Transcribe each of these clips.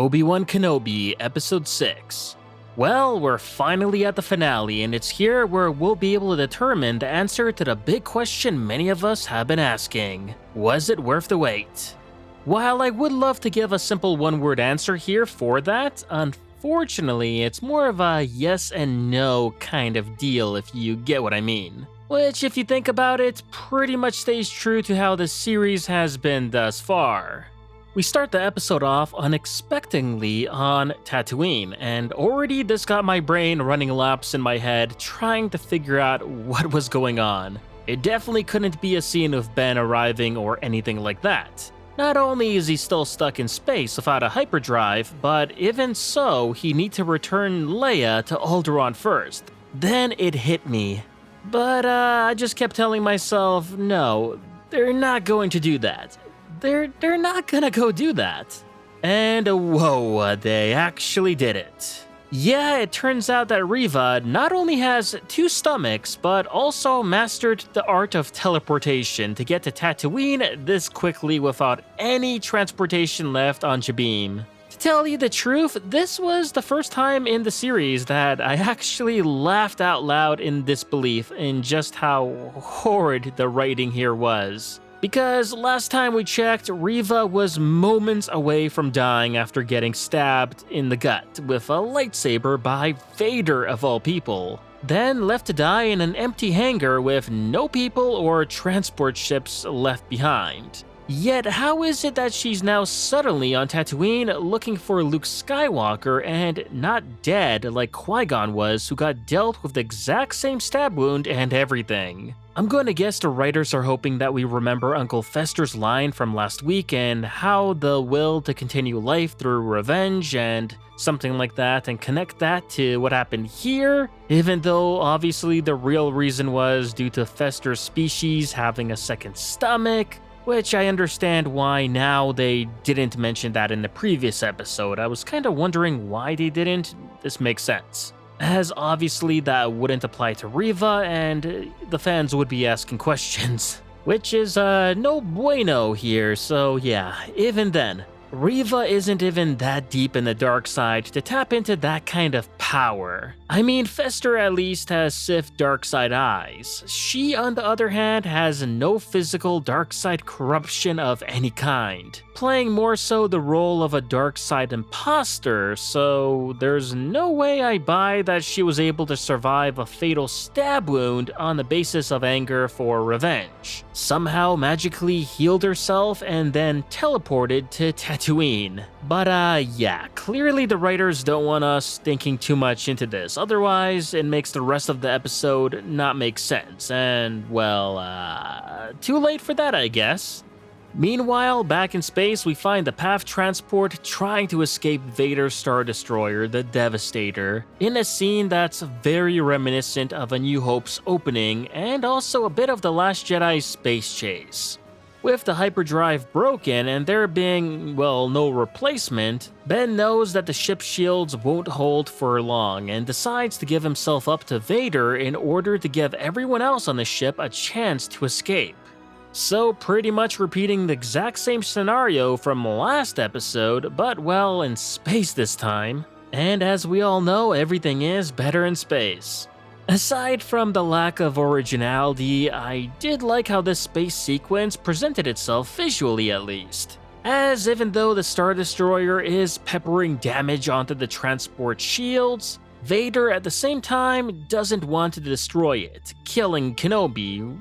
Obi-Wan Kenobi, Episode 6. Well, we're finally at the finale, and it's here where we'll be able to determine the answer to the big question many of us have been asking. Was it worth the wait? While I would love to give a simple one-word answer here for that, unfortunately, it's more of a yes and no kind of deal if you get what I mean. Which, if you think about it, pretty much stays true to how the series has been thus far. We start the episode off unexpectedly on Tatooine, and already this got my brain running laps in my head trying to figure out what was going on. It definitely couldn't be a scene of Ben arriving or anything like that. Not only is he still stuck in space without a hyperdrive, but even so, he needs to return Leia to Alderaan first. Then it hit me. But I just kept telling myself, no, they're not going to do that. They're not gonna go do that. And whoa, they actually did it. Yeah, it turns out that Reva not only has two stomachs, but also mastered the art of teleportation to get to Tatooine this quickly without any transportation left on Jabeam. To tell you the truth, this was the first time in the series that I actually laughed out loud in disbelief in just how horrid the writing here was. Because last time we checked, Reva was moments away from dying after getting stabbed in the gut with a lightsaber by Vader of all people. Then left to die in an empty hangar with no people or transport ships left behind. Yet how is it that she's now suddenly on Tatooine looking for Luke Skywalker and not dead like Qui-Gon was, who got dealt with the exact same stab wound and everything? I'm going to guess the writers are hoping that we remember Uncle Fester's line from last week and how the will to continue life through revenge and something like that, and connect that to what happened here, even though obviously the real reason was due to Fester's species having a second stomach, which I understand why now they didn't mention that in the previous episode. I was kind of wondering why they didn't. This makes sense, as obviously that wouldn't apply to Reva, and the fans would be asking questions. Which is no bueno here, so yeah, even then, Reva isn't even that deep in the dark side to tap into that kind of power. I mean, Fester at least has Sith dark side eyes. She, on the other hand, has no physical dark side corruption of any kind, playing more so the role of a dark side imposter, so there's no way I buy that she was able to survive a fatal stab wound on the basis of anger for revenge. Somehow magically healed herself and then teleported to Tatooine. But yeah, clearly the writers don't want us thinking too much into this, otherwise it makes the rest of the episode not make sense, and well, too late for that I guess. Meanwhile, back in space, we find the Path transport trying to escape Vader's Star Destroyer, the Devastator, in a scene that's very reminiscent of A New Hope's opening and also a bit of The Last Jedi's space chase. With the hyperdrive broken and there being, well, no replacement, Ben knows that the ship's shields won't hold for long and decides to give himself up to Vader in order to give everyone else on the ship a chance to escape. So pretty much repeating the exact same scenario from last episode, but well, in space this time. And as we all know, everything is better in space. Aside from the lack of originality, I did like how this space sequence presented itself visually at least. As even though the Star Destroyer is peppering damage onto the transport shields, Vader at the same time doesn't want to destroy it, killing Kenobi,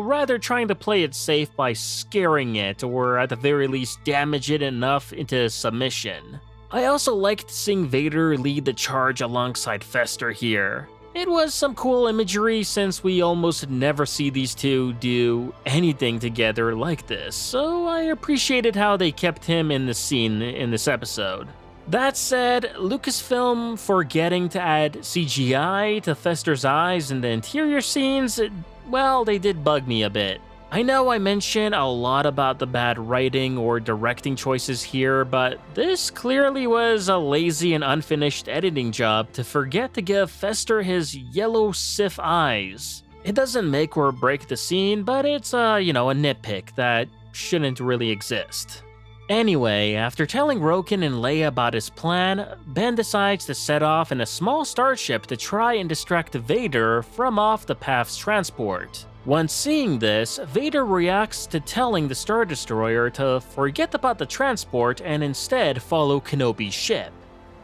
rather trying to play it safe by scaring it or at the very least damage it enough into submission. I also liked seeing Vader lead the charge alongside Fester here. It was some cool imagery since we almost never see these two do anything together like this, so I appreciated how they kept him in the scene in this episode. That said, Lucasfilm forgetting to add CGI to Fester's eyes in the interior scenes, well, they did bug me a bit. I know I mention a lot about the bad writing or directing choices here, but this clearly was a lazy and unfinished editing job to forget to give Fester his yellow Sith eyes. It doesn't make or break the scene, but it's a nitpick that shouldn't really exist. Anyway, after telling Roken and Leia about his plan, Ben decides to set off in a small starship to try and distract Vader from off the Path's transport. Once seeing this, Vader reacts to telling the Star Destroyer to forget about the transport and instead follow Kenobi's ship.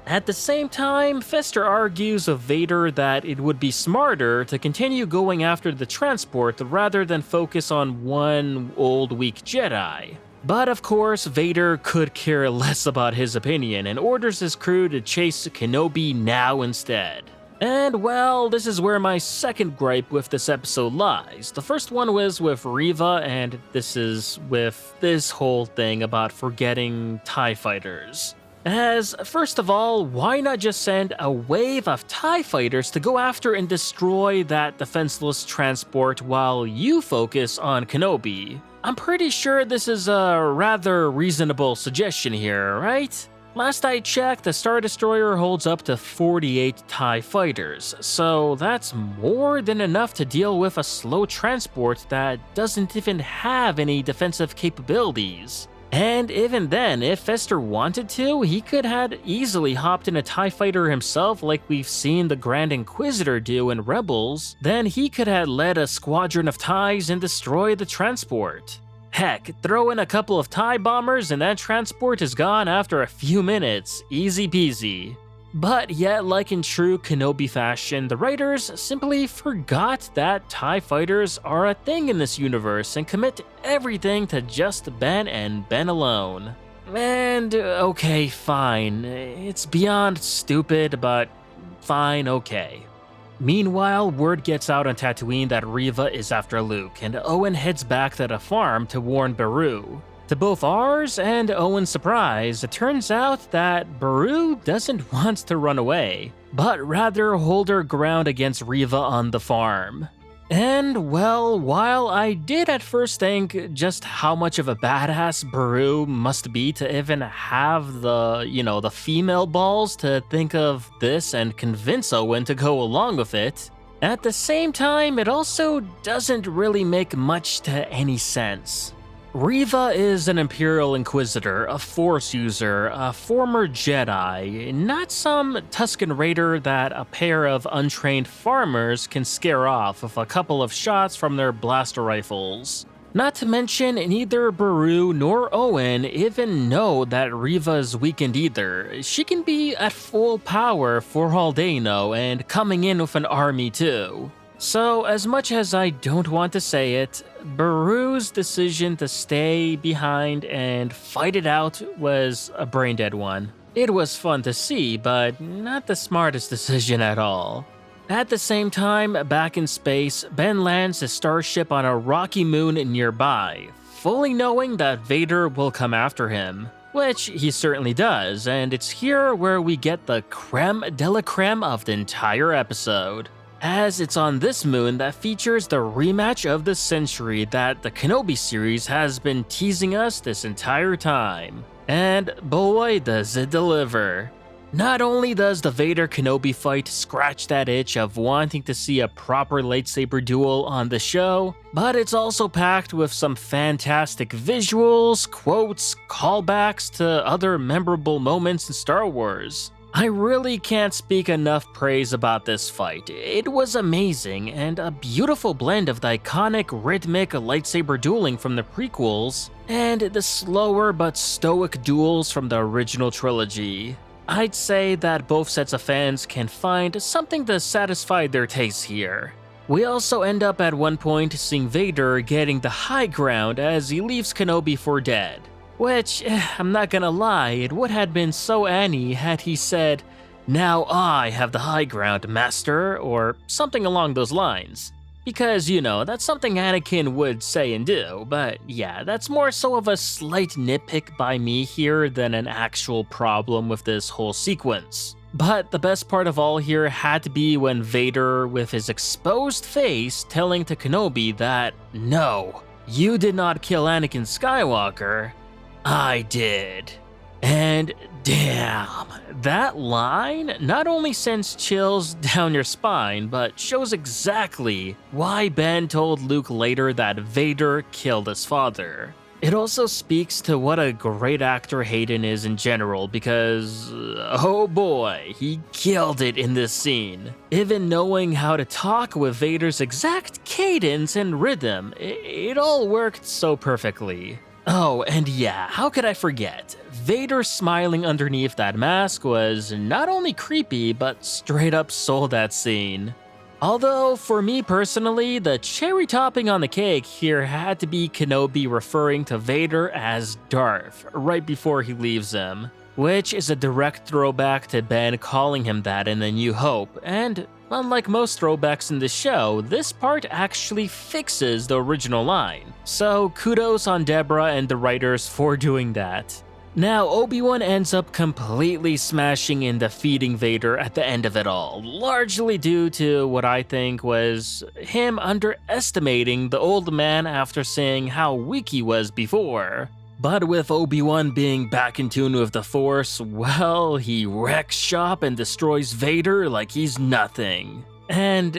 At the same time, Fester argues with Vader that it would be smarter to continue going after the transport rather than focus on one old weak Jedi. But of course, Vader could care less about his opinion and orders his crew to chase Kenobi now instead. And well, this is where my second gripe with this episode lies. The first one was with Reva, and this is with this whole thing about forgetting TIE fighters. As, first of all, why not just send a wave of TIE fighters to go after and destroy that defenseless transport while you focus on Kenobi? I'm pretty sure this is a rather reasonable suggestion here, right? Last I checked, the Star Destroyer holds up to 48 TIE fighters, so that's more than enough to deal with a slow transport that doesn't even have any defensive capabilities. And even then, if Fester wanted to, he could have easily hopped in a TIE fighter himself like we've seen the Grand Inquisitor do in Rebels. Then he could have led a squadron of TIEs and destroyed the transport. Heck, throw in a couple of TIE bombers and that transport is gone after a few minutes, easy peasy. But yet, like in true Kenobi fashion, the writers simply forgot that TIE fighters are a thing in this universe and commit everything to just Ben and Ben alone. And okay, fine, it's beyond stupid, but fine, okay. Meanwhile, word gets out on Tatooine that Reva is after Luke, and Owen heads back to the farm to warn Beru. To both ours and Owen's surprise, it turns out that Beru doesn't want to run away, but rather hold her ground against Reva on the farm. And well, while I did at first think just how much of a badass Beru must be to even have the female balls to think of this and convince Owen to go along with it, at the same time, it also doesn't really make much to any sense. Reva is an Imperial Inquisitor, a Force user, a former Jedi, not some Tusken Raider that a pair of untrained farmers can scare off with a couple of shots from their blaster rifles. Not to mention, neither Beru nor Owen even know that Reva is weakened either. She can be at full power for all they know and coming in with an army too. So, as much as I don't want to say it, Beru's decision to stay behind and fight it out was a brain-dead one. It was fun to see, but not the smartest decision at all. At the same time, back in space, Ben lands his starship on a rocky moon nearby, fully knowing that Vader will come after him. Which he certainly does, and it's here where we get the creme de la creme of the entire episode. As it's on this moon that features the rematch of the century that the Kenobi series has been teasing us this entire time. And boy, does it deliver. Not only does the Vader-Kenobi fight scratch that itch of wanting to see a proper lightsaber duel on the show, but it's also packed with some fantastic visuals, quotes, callbacks to other memorable moments in Star Wars. I really can't speak enough praise about this fight. It was amazing, and a beautiful blend of the iconic rhythmic lightsaber dueling from the prequels, and the slower but stoic duels from the original trilogy. I'd say that both sets of fans can find something to satisfy their tastes here. We also end up at one point seeing Vader getting the high ground as he leaves Kenobi for dead. Which, I'm not gonna lie, it would have been so Annie had he said, "Now I have the high ground, master," or something along those lines. Because, that's something Anakin would say and do, but yeah, that's more so of a slight nitpick by me here than an actual problem with this whole sequence. But the best part of all here had to be when Vader, with his exposed face, telling to Kenobi that, "No, you did not kill Anakin Skywalker. I did." And damn, that line not only sends chills down your spine, but shows exactly why Ben told Luke later that Vader killed his father. It also speaks to what a great actor Hayden is in general because, oh boy, he killed it in this scene. Even knowing how to talk with Vader's exact cadence and rhythm, it all worked so perfectly. Oh, and yeah, how could I forget? Vader smiling underneath that mask was not only creepy, but straight up sold that scene. Although, for me personally, the cherry topping on the cake here had to be Kenobi referring to Vader as Darth right before he leaves him, which is a direct throwback to Ben calling him that in A New Hope, and unlike most throwbacks in the show, this part actually fixes the original line. So kudos on Deborah and the writers for doing that. Now, Obi-Wan ends up completely smashing and defeating Vader at the end of it all, largely due to what I think was him underestimating the old man after seeing how weak he was before. But with Obi-Wan being back in tune with the Force, well, he wrecks shop and destroys Vader like he's nothing. And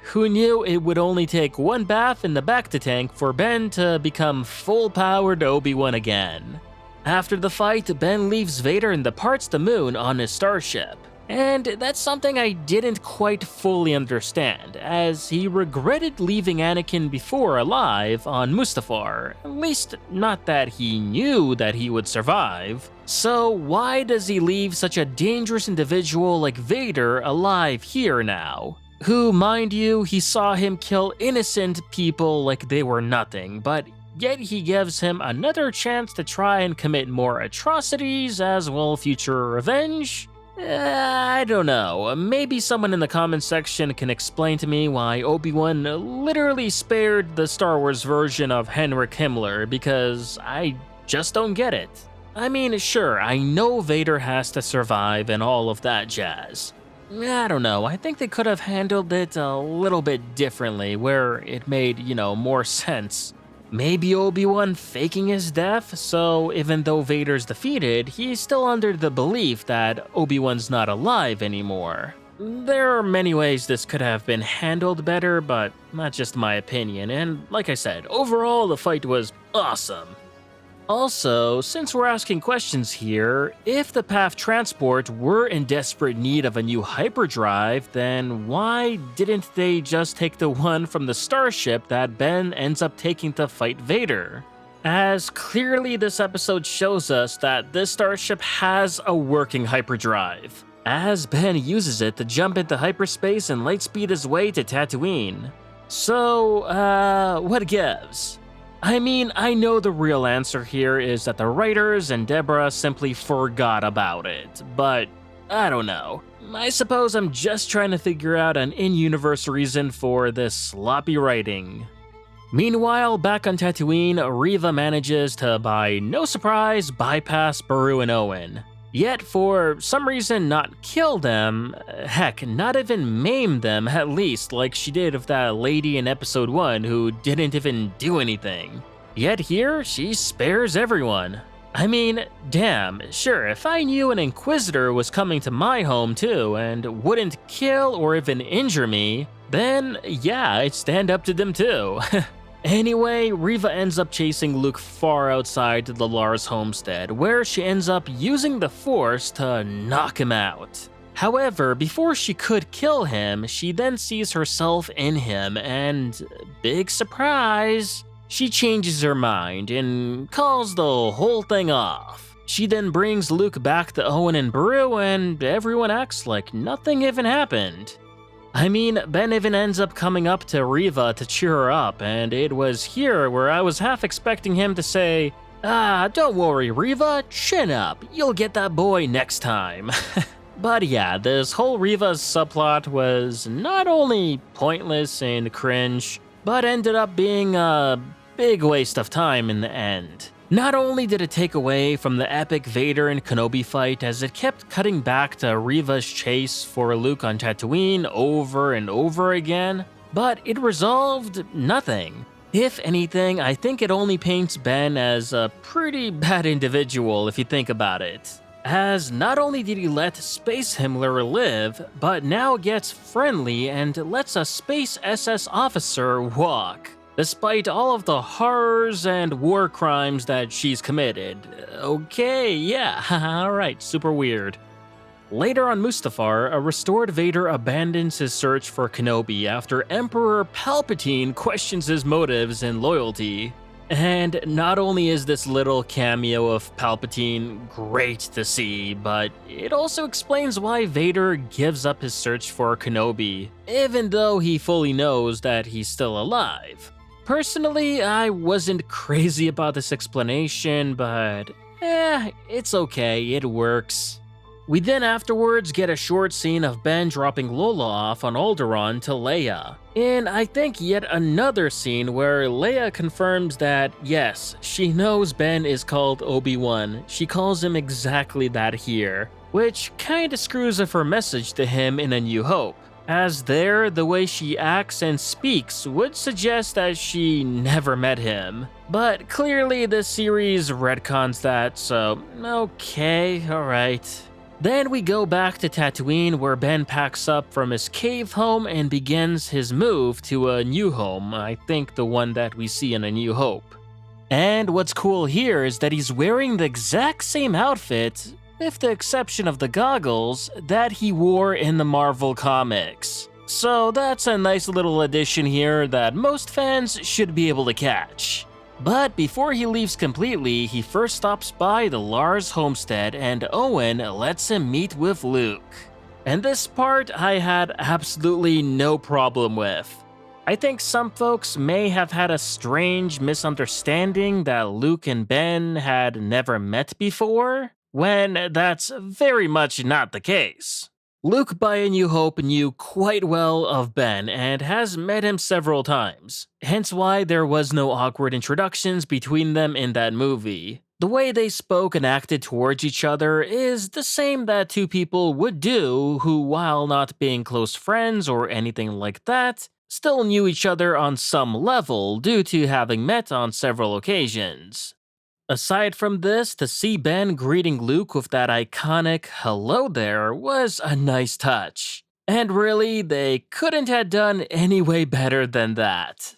who knew it would only take one bath in the bacta tank for Ben to become full-powered Obi-Wan again. After the fight, Ben leaves Vader and departs the moon on his starship. And that's something I didn't quite fully understand, as he regretted leaving Anakin before alive on Mustafar, at least not that he knew that he would survive. So why does he leave such a dangerous individual like Vader alive here now? Who, mind you, he saw him kill innocent people like they were nothing, but yet he gives him another chance to try and commit more atrocities as well future revenge? I don't know, maybe someone in the comments section can explain to me why Obi-Wan literally spared the Star Wars version of Heinrich Himmler, because I just don't get it. I mean, sure, I know Vader has to survive and all of that jazz. I don't know, I think they could have handled it a little bit differently where it made, more sense. Maybe Obi-Wan faking his death, so even though Vader's defeated, he's still under the belief that Obi-Wan's not alive anymore. There are many ways this could have been handled better, but that's just my opinion, and like I said, overall the fight was awesome. Also, since we're asking questions here, if the Path transport were in desperate need of a new hyperdrive, then why didn't they just take the one from the starship that Ben ends up taking to fight Vader? As clearly this episode shows us that this starship has a working hyperdrive, as Ben uses it to jump into hyperspace and lightspeed his way to Tatooine. So, what gives? I mean, I know the real answer here is that the writers and Deborah simply forgot about it, but I don't know. I suppose I'm just trying to figure out an in-universe reason for this sloppy writing. Meanwhile, back on Tatooine, Reva manages to, by no surprise, bypass Beru and Owen. Yet for some reason not kill them, heck, not even maim them at least like she did with that lady in episode 1 who didn't even do anything. Yet here, she spares everyone. I mean, damn, sure, if I knew an Inquisitor was coming to my home too and wouldn't kill or even injure me, then yeah, I'd stand up to them too. Anyway, Reva ends up chasing Luke far outside the Lars Homestead, where she ends up using the Force to knock him out. However, before she could kill him, she then sees herself in him and, big surprise, she changes her mind and calls the whole thing off. She then brings Luke back to Owen and Beru and everyone acts like nothing even happened. I mean, Ben even ends up coming up to Reva to cheer her up, and it was here where I was half expecting him to say, don't worry Reva, chin up, you'll get that boy next time. But yeah, this whole Reva's subplot was not only pointless and cringe, but ended up being a big waste of time in the end. Not only did it take away from the epic Vader and Kenobi fight as it kept cutting back to Reva's chase for Luke on Tatooine over and over again, but it resolved nothing. If anything, I think it only paints Ben as a pretty bad individual if you think about it. As not only did he let Space Himmler live, but now gets friendly and lets a Space SS officer walk. despite all of the horrors and war crimes that she's committed. Okay, yeah, alright, super weird. Later on Mustafar, a restored Vader abandons his search for Kenobi after Emperor Palpatine questions his motives and loyalty. And not only is this little cameo of Palpatine great to see, but it also explains why Vader gives up his search for Kenobi, even though he fully knows that he's still alive. Personally, I wasn't crazy about this explanation, but it's okay, it works. We then afterwards get a short scene of Ben dropping Lola off on Alderaan to Leia. In, I think, yet another scene where Leia confirms that, yes, she knows Ben is called Obi-Wan. She calls him exactly that here, which kinda screws up her message to him in A New Hope, as there, the way she acts and speaks would suggest that she never met him. But clearly this series retcons that, so okay, alright. Then we go back to Tatooine where Ben packs up from his cave home and begins his move to a new home, I think the one that we see in A New Hope. And what's cool here is that he's wearing the exact same outfit, with the exception of the goggles, that he wore in the Marvel comics. So that's a nice little addition here that most fans should be able to catch. But before he leaves completely, he first stops by the Lars Homestead and Owen lets him meet with Luke. And this part I had absolutely no problem with. I think some folks may have had a strange misunderstanding that Luke and Ben had never met before, when that's very much not the case. Luke by A New Hope knew quite well of Ben and has met him several times, hence why there was no awkward introductions between them in that movie. The way they spoke and acted towards each other is the same that two people would do who, while not being close friends or anything like that, still knew each other on some level due to having met on several occasions. Aside from this, to see Ben greeting Luke with that iconic hello there was a nice touch. And really, they couldn't have done any way better than that.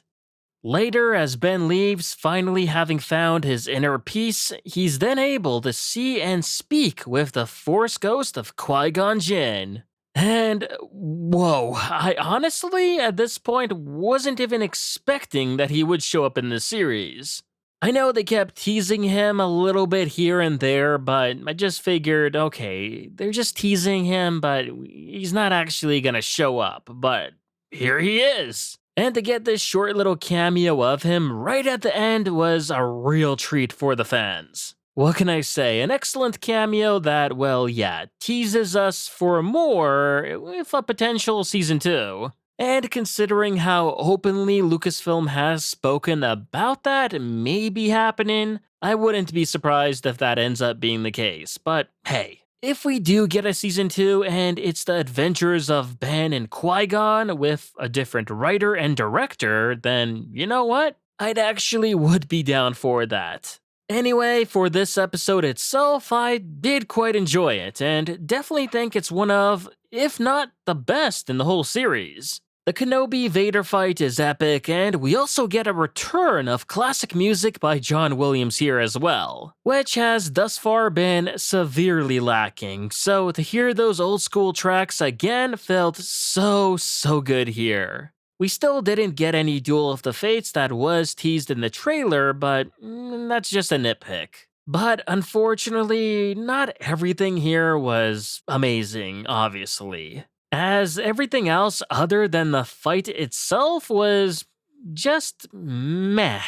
Later, as Ben leaves, finally having found his inner peace, he's then able to see and speak with the Force ghost of Qui-Gon Jinn. And whoa, I honestly, at this point, wasn't even expecting that he would show up in this series. I know they kept teasing him a little bit here and there, but I just figured, okay, they're just teasing him, but he's not actually gonna show up, but here he is. And to get this short little cameo of him right at the end was a real treat for the fans. What can I say? An excellent cameo that, well, yeah, teases us for more with a potential season 2. And considering how openly Lucasfilm has spoken about that maybe happening, I wouldn't be surprised if that ends up being the case. But hey, if we do get a season 2 and it's the adventures of Ben and Qui-Gon with a different writer and director, then you know what? I'd actually would be down for that. Anyway, for this episode itself, I did quite enjoy it, and definitely think it's one of, if not the best in the whole series. The Kenobi-Vader fight is epic, and we also get a return of classic music by John Williams here as well, which has thus far been severely lacking, so to hear those old school tracks again felt so good here. We still didn't get any Duel of the Fates that was teased in the trailer, but that's just a nitpick. But unfortunately, not everything here was amazing, obviously, as everything else other than the fight itself was just meh.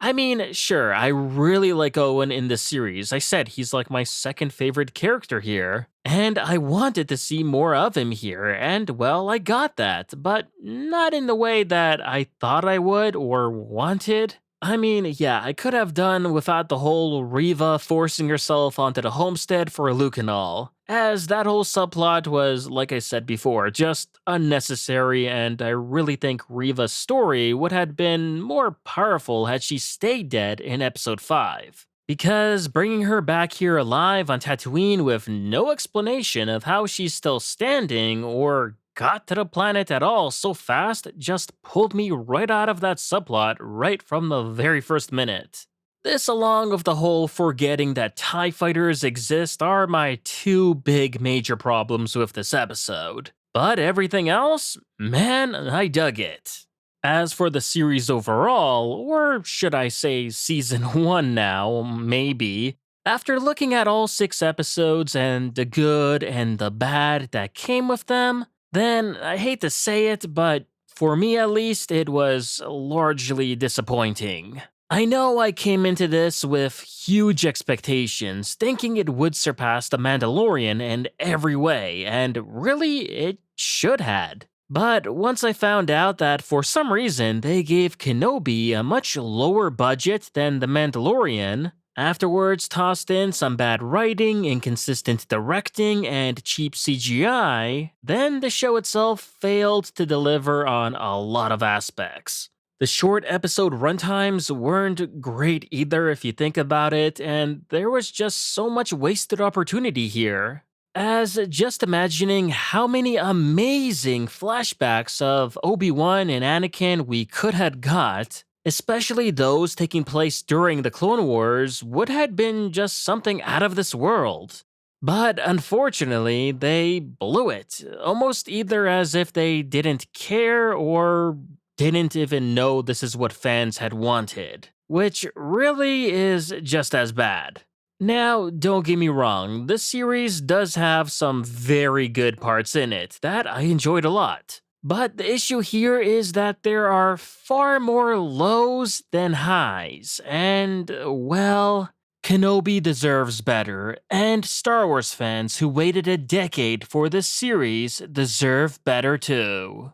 I mean, sure, I really like Owen in this series. I said he's like my second favorite character here, and I wanted to see more of him here, and well, I got that, but not in the way that I thought I would or wanted. I mean, yeah, I could have done without the whole Reva forcing herself onto the homestead for Luke and all, as that whole subplot was, like I said before, just unnecessary, and I really think Reva's story would have been more powerful had she stayed dead in episode 5. Because bringing her back here alive on Tatooine with no explanation of how she's still standing or got to the planet at all so fast just pulled me right out of that subplot right from the very first minute. This, along with the whole forgetting that TIE fighters exist, are my two big major problems with this episode. But everything else, man, I dug it. As for the series overall, or should I say season 1 now, maybe, after looking at all 6 episodes and the good and the bad that came with them, then I hate to say it, but for me at least, it was largely disappointing. I know I came into this with huge expectations, thinking it would surpass The Mandalorian in every way, and really, it should had. But once I found out that for some reason they gave Kenobi a much lower budget than The Mandalorian, afterwards tossed in some bad writing, inconsistent directing, and cheap CGI, then the show itself failed to deliver on a lot of aspects. The short episode runtimes weren't great either if you think about it, and there was just so much wasted opportunity here. As just imagining how many amazing flashbacks of Obi-Wan and Anakin we could have got, especially those taking place during the Clone Wars, would have been just something out of this world. But unfortunately, they blew it, almost either as if they didn't care or didn't even know this is what fans had wanted, which really is just as bad. Now, don't get me wrong, this series does have some very good parts in it that I enjoyed a lot. But the issue here is that there are far more lows than highs, and, well, Kenobi deserves better, and Star Wars fans who waited a decade for this series deserve better too.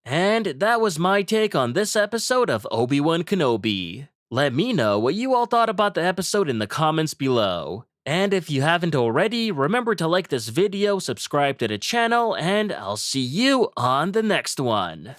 And that was my take on this episode of Obi-Wan Kenobi. Let me know what you all thought about the episode in the comments below. And if you haven't already, remember to like this video, subscribe to the channel, and I'll see you on the next one.